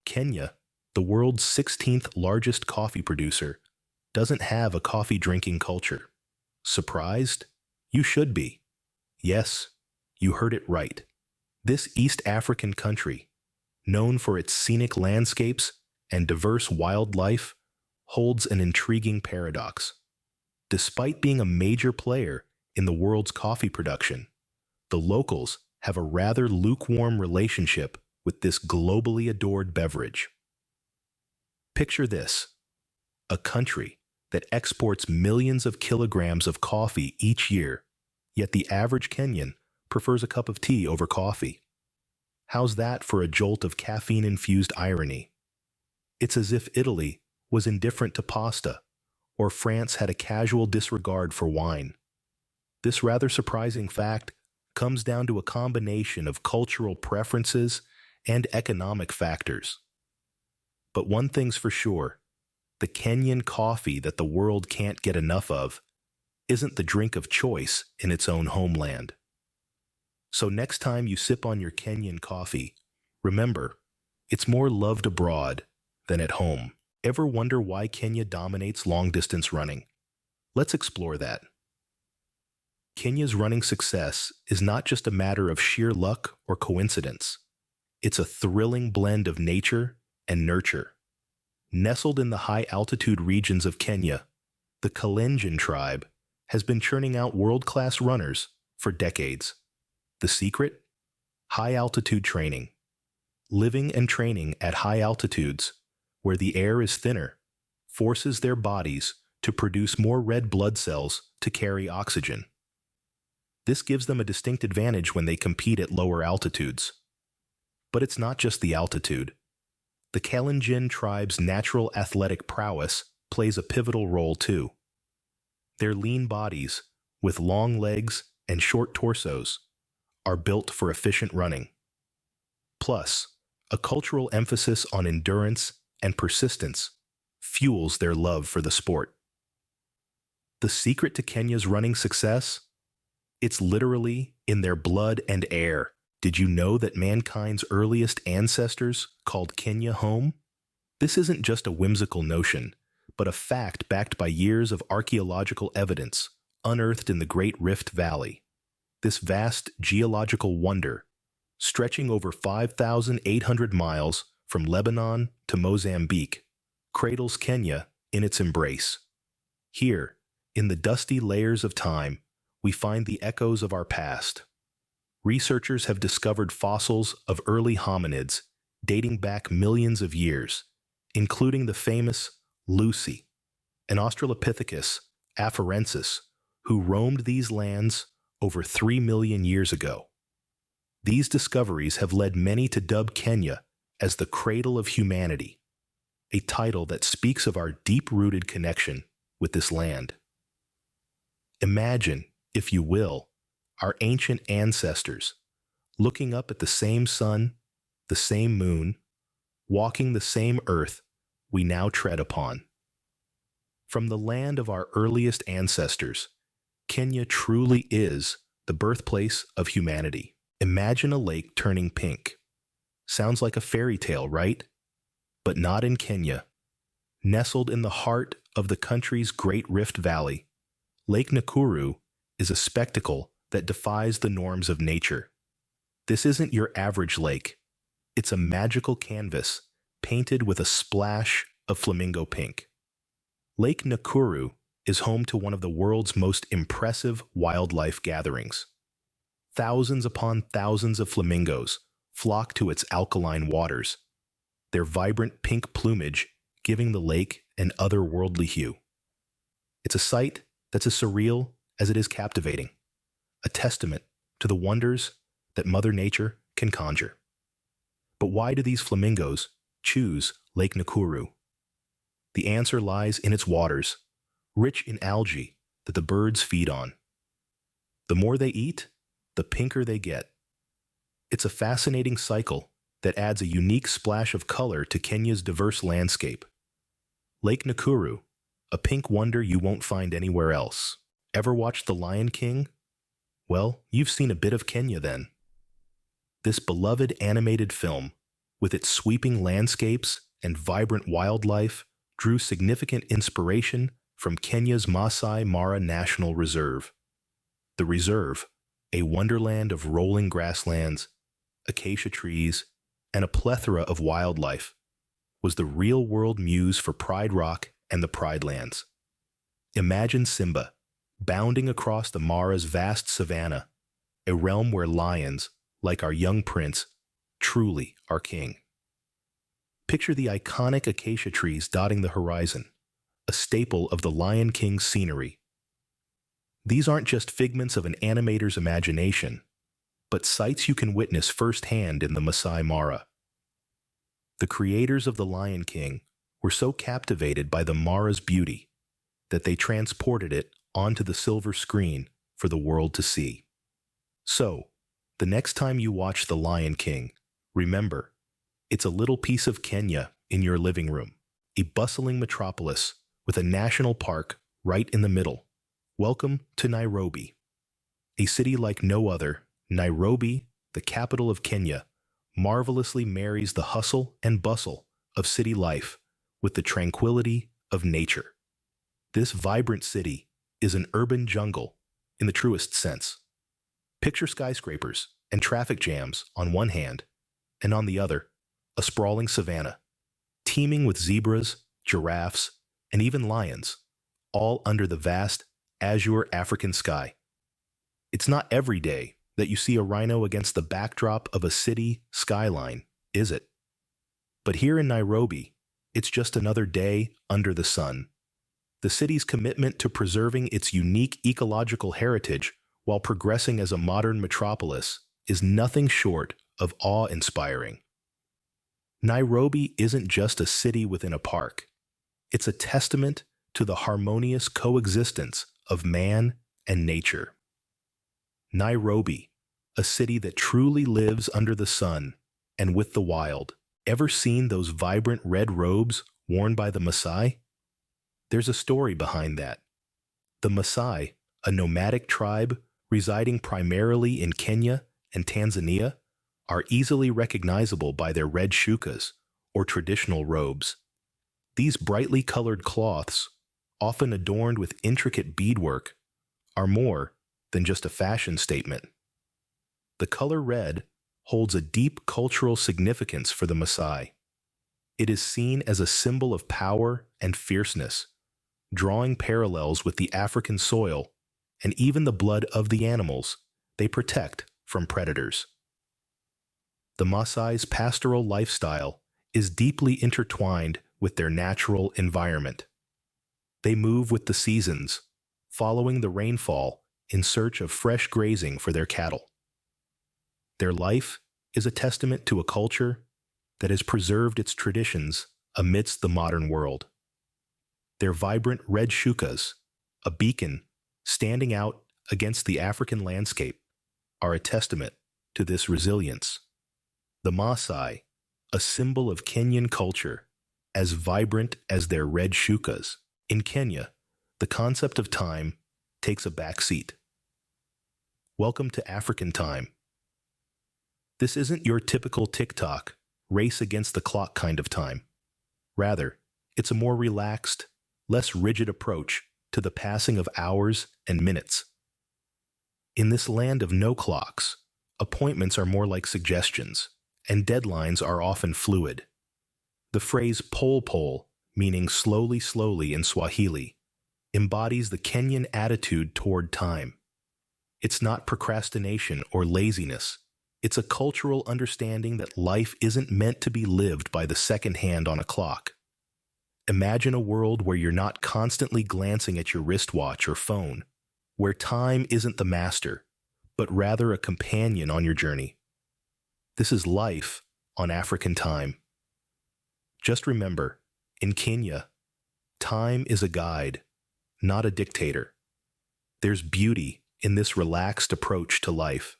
Kenya, the world's 16th largest coffee producer, doesn't have a coffee-drinking culture. Surprised? You should be. Yes, you heard it right. This East African country, known for its scenic landscapes and diverse wildlife, holds an intriguing paradox. Despite being a major player in the world's coffee production, the locals have a rather lukewarm relationship with this globally adored beverage. Picture this: a country that exports millions of kilograms of coffee each year, yet the average Kenyan prefers a cup of tea over coffee. How's that for a jolt of caffeine-infused irony? It's as if Italy was indifferent to pasta, or France had a casual disregard for wine. This rather surprising fact comes down to a combination of cultural preferences and economic factors. But one thing's for sure: the Kenyan coffee that the world can't get enough of isn't the drink of choice in its own homeland. So next time you sip on your Kenyan coffee, remember, it's more loved abroad than at home. Ever wonder why Kenya dominates long-distance running? Let's explore that. Kenya's running success is not just a matter of sheer luck or coincidence. It's a thrilling blend of nature and nurture. Nestled in the high-altitude regions of Kenya, the Kalenjin tribe has been churning out world-class runners for decades. The secret? High-altitude training. Living and training at high altitudes, where the air is thinner, forces their bodies to produce more red blood cells to carry oxygen. This gives them a distinct advantage when they compete at lower altitudes. But it's not just the altitude. The Kalenjin tribe's natural athletic prowess plays a pivotal role too. Their lean bodies, with long legs and short torsos, are built for efficient running. Plus, a cultural emphasis on endurance and persistence fuels their love for the sport. The secret to Kenya's running success? It's literally in their blood and air. Did you know that mankind's earliest ancestors called Kenya home? This isn't just a whimsical notion, but a fact backed by years of archaeological evidence unearthed in the Great Rift Valley. This vast geological wonder, stretching over 5,800 miles from Lebanon to Mozambique, cradles Kenya in its embrace. Here, in the dusty layers of time, we find the echoes of our past. Researchers have discovered fossils of early hominids dating back millions of years, including the famous Lucy, an Australopithecus afarensis who roamed these lands over 3 million years ago. These discoveries have led many to dub Kenya as the Cradle of Humanity, a title that speaks of our deep-rooted connection with this land. Imagine, if you will, our ancient ancestors looking up at the same sun, the same moon, walking the same earth we now tread upon. From the land of our earliest ancestors, Kenya truly is the birthplace of humanity. Imagine a lake turning pink. Sounds like a fairy tale, right? But not in Kenya. Nestled in the heart of the country's Great Rift Valley, Lake Nakuru is a spectacle that defies the norms of nature. This isn't your average lake. It's a magical canvas painted with a splash of flamingo pink. Lake Nakuru is home to one of the world's most impressive wildlife gatherings. Thousands upon thousands of flamingos flock to its alkaline waters, their vibrant pink plumage giving the lake an otherworldly hue. It's a sight that's as surreal as it is captivating, a testament to the wonders that Mother Nature can conjure. But why do these flamingos choose Lake Nakuru? The answer lies in its waters, rich in algae that the birds feed on. The more they eat, the pinker they get. It's a fascinating cycle that adds a unique splash of color to Kenya's diverse landscape. Lake Nakuru, a pink wonder you won't find anywhere else. Ever watched The Lion King? Well, you've seen a bit of Kenya then. This beloved animated film, with its sweeping landscapes and vibrant wildlife, drew significant inspiration from Kenya's Maasai Mara National Reserve. The reserve, a wonderland of rolling grasslands, acacia trees, and a plethora of wildlife, was the real-world muse for Pride Rock and the Pride Lands. Imagine Simba, bounding across the Mara's vast savanna, a realm where lions, like our young prince, truly are king. Picture the iconic acacia trees dotting the horizon, a staple of the Lion King's scenery. These aren't just figments of an animator's imagination, but sights you can witness firsthand in the Maasai Mara. The creators of The Lion King were so captivated by the Mara's beauty that they transported it onto the silver screen for the world to see. So, the next time you watch The Lion King, remember, it's a little piece of Kenya in your living room, a bustling metropolis with a national park right in the middle. Welcome to Nairobi. A city like no other, Nairobi, the capital of Kenya, marvelously marries the hustle and bustle of city life with the tranquility of nature. This vibrant city is an urban jungle in the truest sense. Picture skyscrapers and traffic jams on one hand, and on the other, a sprawling savanna, teeming with zebras, giraffes, and even lions, all under the vast, azure African sky. It's not every day that you see a rhino against the backdrop of a city skyline, is it? But here in Nairobi, it's just another day under the sun. The city's commitment to preserving its unique ecological heritage while progressing as a modern metropolis is nothing short of awe-inspiring. Nairobi isn't just a city within a park. It's a testament to the harmonious coexistence of man and nature. Nairobi, a city that truly lives under the sun and with the wild. Ever seen those vibrant red robes worn by the Maasai? There's a story behind that. The Maasai, a nomadic tribe residing primarily in Kenya and Tanzania, are easily recognizable by their red shukas, or traditional robes. These brightly colored cloths, often adorned with intricate beadwork, are more than just a fashion statement. The color red holds a deep cultural significance for the Maasai. It is seen as a symbol of power and fierceness, drawing parallels with the African soil and even the blood of the animals they protect from predators. The Maasai's pastoral lifestyle is deeply intertwined with their natural environment. They move with the seasons, following the rainfall in search of fresh grazing for their cattle. Their life is a testament to a culture that has preserved its traditions amidst the modern world. Their vibrant red shukas, a beacon standing out against the African landscape, are a testament to this resilience. The Maasai, a symbol of Kenyan culture, as vibrant as their red shukas. In Kenya, the concept of time takes a back seat. Welcome to African time. This isn't your typical TikTok, race against the clock kind of time. Rather, it's a more relaxed, less rigid approach to the passing of hours and minutes. In this land of no clocks, appointments are more like suggestions, and deadlines are often fluid. The phrase pole, meaning slowly in Swahili, embodies the Kenyan attitude toward time. It's not procrastination or laziness. It's a cultural understanding that life isn't meant to be lived by the second hand on a clock. Imagine a world where you're not constantly glancing at your wristwatch or phone, where time isn't the master, but rather a companion on your journey. This is life on African time. Just remember, in Kenya, time is a guide, not a dictator. There's beauty in this relaxed approach to life.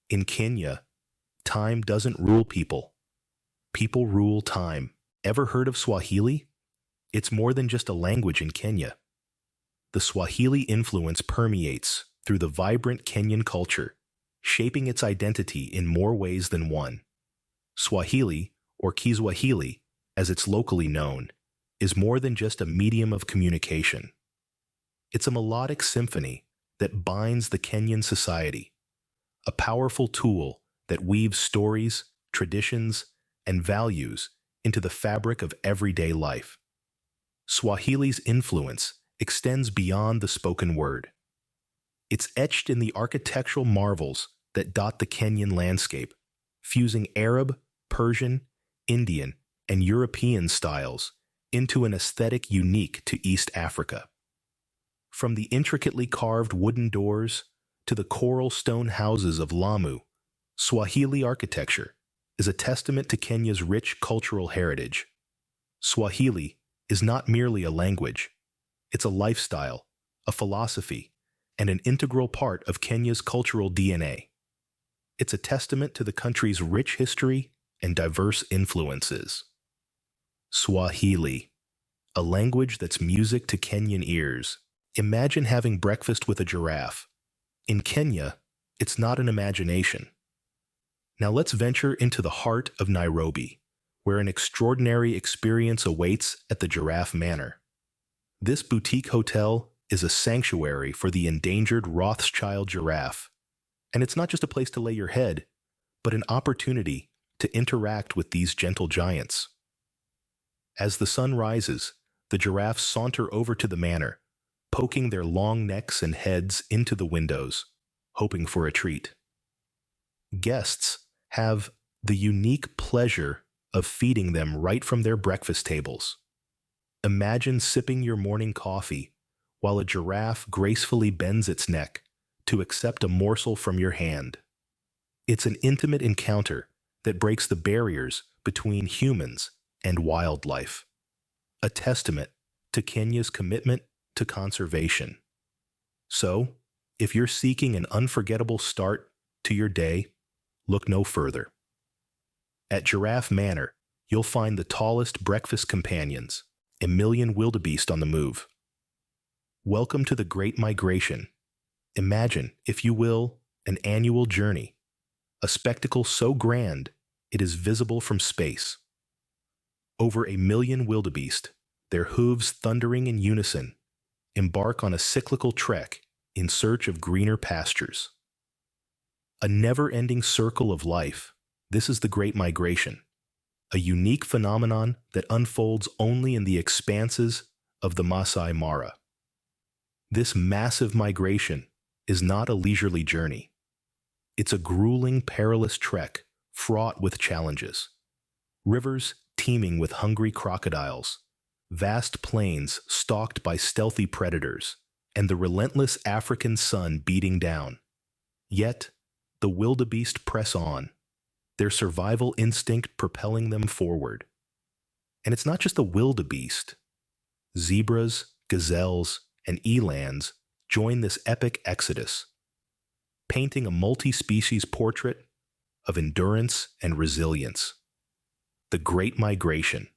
In Kenya, time doesn't rule people. People rule time. Ever heard of Swahili? It's more than just a language in Kenya. The Swahili influence permeates through the vibrant Kenyan culture, shaping its identity in more ways than one. Swahili, or Kiswahili, as it's locally known, is more than just a medium of communication. It's a melodic symphony that binds the Kenyan society, a powerful tool that weaves stories, traditions, and values into the fabric of everyday life. Swahili's influence extends beyond the spoken word. It's etched in the architectural marvels that dot the Kenyan landscape, fusing Arab, Persian, Indian, and European styles into an aesthetic unique to East Africa. From the intricately carved wooden doors to the coral stone houses of Lamu, Swahili architecture is a testament to Kenya's rich cultural heritage. Swahili is not merely a language, it's a lifestyle, a philosophy, and an integral part of Kenya's cultural DNA. It's a testament to the country's rich history and diverse influences. Swahili, a language that's music to Kenyan ears. Imagine having breakfast with a giraffe. In Kenya, it's not an imagination. Now let's venture into the heart of Nairobi, where an extraordinary experience awaits at the Giraffe Manor. This boutique hotel is a sanctuary for the endangered Rothschild giraffe. And it's not just a place to lay your head, but an opportunity to interact with these gentle giants. As the sun rises, the giraffes saunter over to the manor, poking their long necks and heads into the windows, hoping for a treat. Guests have the unique pleasure of feeding them right from their breakfast tables. Imagine sipping your morning coffee while a giraffe gracefully bends its neck to accept a morsel from your hand. It's an intimate encounter that breaks the barriers between humans and wildlife, a testament to Kenya's commitment to conservation. So, if you're seeking an unforgettable start to your day, look no further. At Giraffe Manor, you'll find the tallest breakfast companions, a million wildebeest on the move. Welcome to the Great Migration. Imagine, if you will, an annual journey, a spectacle so grand it is visible from space. Over 1 million wildebeest, their hooves thundering in unison, embark on a cyclical trek in search of greener pastures. A never-ending circle of life, this is the Great Migration, a unique phenomenon that unfolds only in the expanses of the Maasai Mara. This massive migration is not a leisurely journey. It's a grueling, perilous trek fraught with challenges. Rivers teeming with hungry crocodiles, vast plains stalked by stealthy predators, and the relentless African sun beating down. Yet, the wildebeest press on, their survival instinct propelling them forward. And it's not just the wildebeest. Zebras, gazelles, and elands join this epic exodus, painting a multi-species portrait of endurance and resilience. The Great Migration,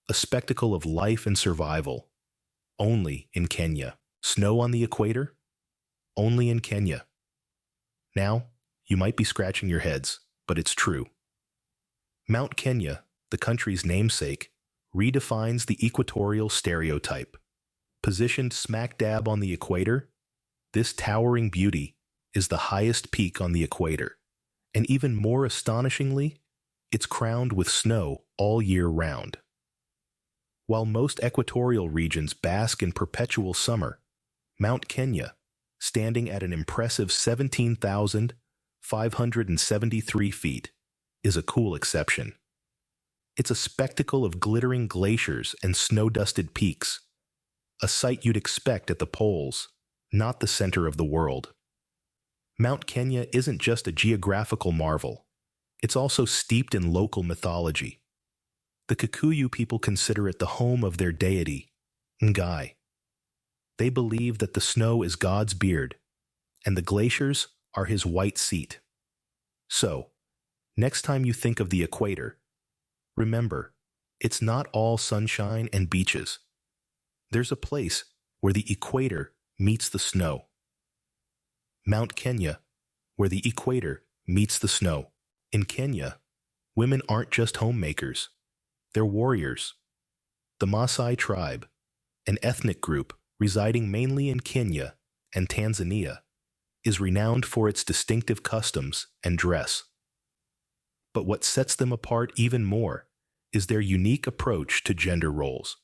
a spectacle of life and survival, only in Kenya. Snow on the equator? Only in Kenya. Now, you might be scratching your heads, but it's true. Mount Kenya, the country's namesake, redefines the equatorial stereotype. Positioned smack dab on the equator, this towering beauty is the highest peak on the equator, and even more astonishingly, it's crowned with snow all year round. While most equatorial regions bask in perpetual summer, Mount Kenya, standing at an impressive 17,573 feet, is a cool exception. It's a spectacle of glittering glaciers and snow-dusted peaks, a sight you'd expect at the poles, not the center of the world. Mount Kenya isn't just a geographical marvel, it's also steeped in local mythology. The Kikuyu people consider it the home of their deity, Ngai. They believe that the snow is God's beard, and the glaciers are his white seat. So, next time you think of the equator, remember, it's not all sunshine and beaches. There's a place where the equator meets the snow. Mount Kenya, where the equator meets the snow. In Kenya, Women aren't just homemakers, they're warriors. The Maasai tribe, an ethnic group residing mainly in Kenya and Tanzania, is renowned for its distinctive customs and dress. But what sets them apart even more is their unique approach to gender roles.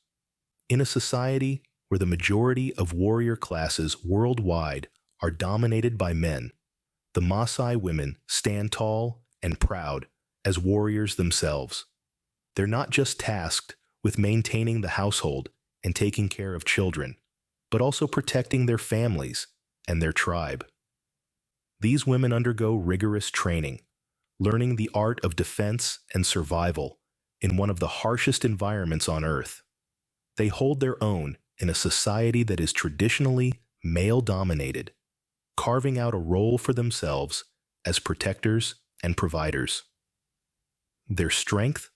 In a society where the majority of warrior classes worldwide are dominated by men, the Maasai women stand tall and proud as warriors themselves. They're not just tasked with maintaining the household and taking care of children, but also protecting their families and their tribe. These women undergo rigorous training, learning the art of defense and survival in one of the harshest environments on Earth. They hold their own in a society that is traditionally male-dominated, carving out a role for themselves as protectors and providers. Their strength,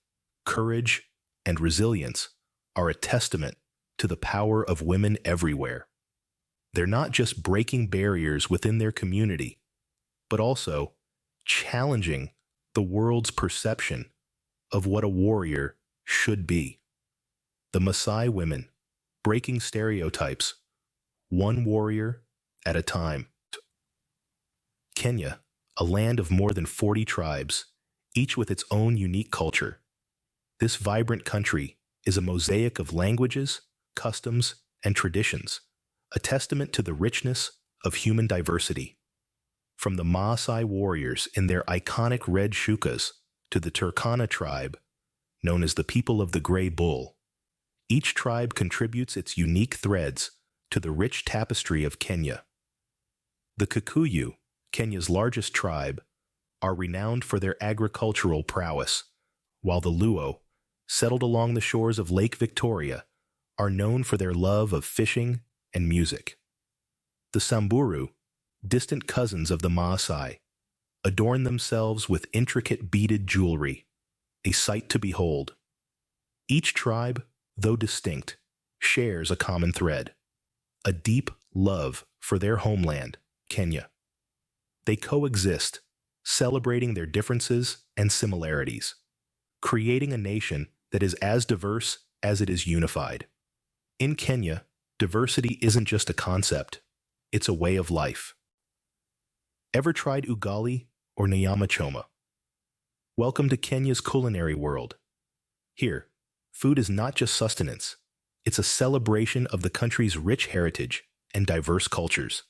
courage, and resilience are a testament to the power of women everywhere. They're not just breaking barriers within their community, but also challenging the world's perception of what a warrior should be. The Maasai women, breaking stereotypes, one warrior at a time. Kenya, a land of more than 40 tribes, each with its own unique culture. This vibrant country is a mosaic of languages, customs, and traditions, a testament to the richness of human diversity. From the Maasai warriors in their iconic Red Shukas to the Turkana tribe, known as the people of the Gray Bull, each tribe contributes its unique threads to the rich tapestry of Kenya. The Kikuyu, Kenya's largest tribe, are renowned for their agricultural prowess, while the Luo, settled along the shores of Lake Victoria, are known for their love of fishing and music. The Samburu, distant cousins of the Maasai, adorn themselves with intricate beaded jewelry, a sight to behold. Each tribe, though distinct, shares a common thread, a deep love for their homeland, Kenya. They coexist, celebrating their differences and similarities, creating a nation that is as diverse as it is unified. In Kenya, diversity isn't just a concept, it's a way of life. Ever tried ugali or nyama choma? Welcome to Kenya's culinary world. Here, food is not just sustenance, it's a celebration of the country's rich heritage and diverse cultures.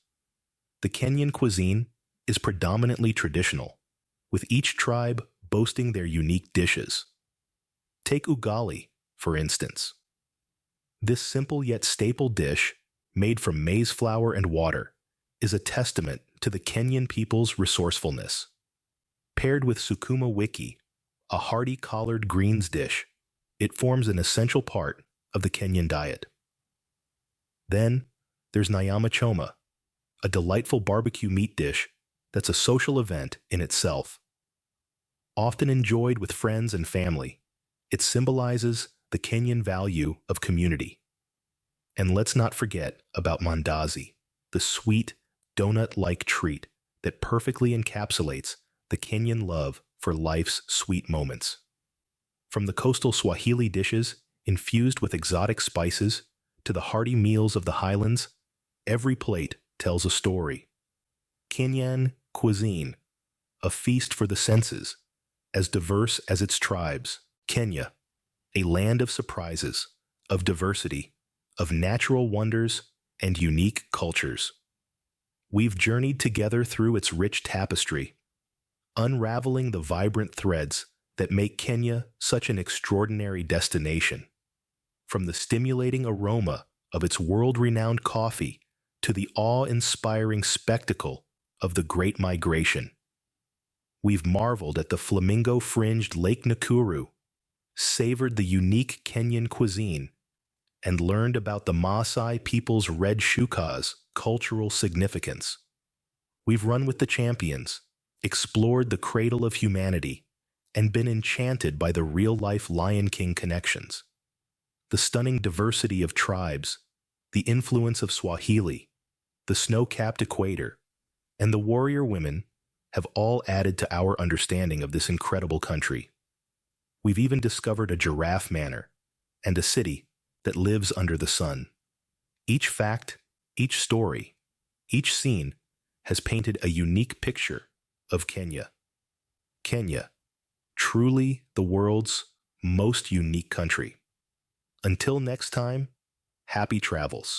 The Kenyan cuisine is predominantly traditional, with each tribe boasting their unique dishes. Take ugali, for instance. This simple yet staple dish, made from maize flour and water, is a testament to the Kenyan people's resourcefulness. Paired with sukuma wiki, a hearty collard greens dish, it forms an essential part of the Kenyan diet. Then, there's nyama choma, a delightful barbecue meat dish that's a social event in itself. Often enjoyed with friends and family, it symbolizes the Kenyan value of community. And let's not forget about mandazi, the sweet, donut-like treat that perfectly encapsulates the Kenyan love for life's sweet moments. From the coastal Swahili dishes infused with exotic spices to the hearty meals of the highlands, every plate tells a story. Kenyan cuisine, a feast for the senses, as diverse as its tribes. Kenya, a land of surprises, of diversity, of natural wonders, and unique cultures. We've journeyed together through its rich tapestry, unraveling the vibrant threads that make Kenya such an extraordinary destination. From the stimulating aroma of its world-renowned coffee to the awe-inspiring spectacle of the Great Migration. We've marveled at the flamingo-fringed Lake Nakuru, savored the unique Kenyan cuisine, and learned about the Maasai people's Red Shukas' cultural significance. We've run with the champions, explored the Cradle of Humanity, and been enchanted by the real-life Lion King connections. The stunning diversity of tribes, the influence of Swahili, the Snow-capped Equator, and the warrior women have all added to our understanding of this incredible country. We've even discovered a Giraffe Manor and a city that lives under the sun. Each fact, each story, each scene has painted a unique picture of Kenya. Kenya, truly the world's most unique country. Until next time, happy travels.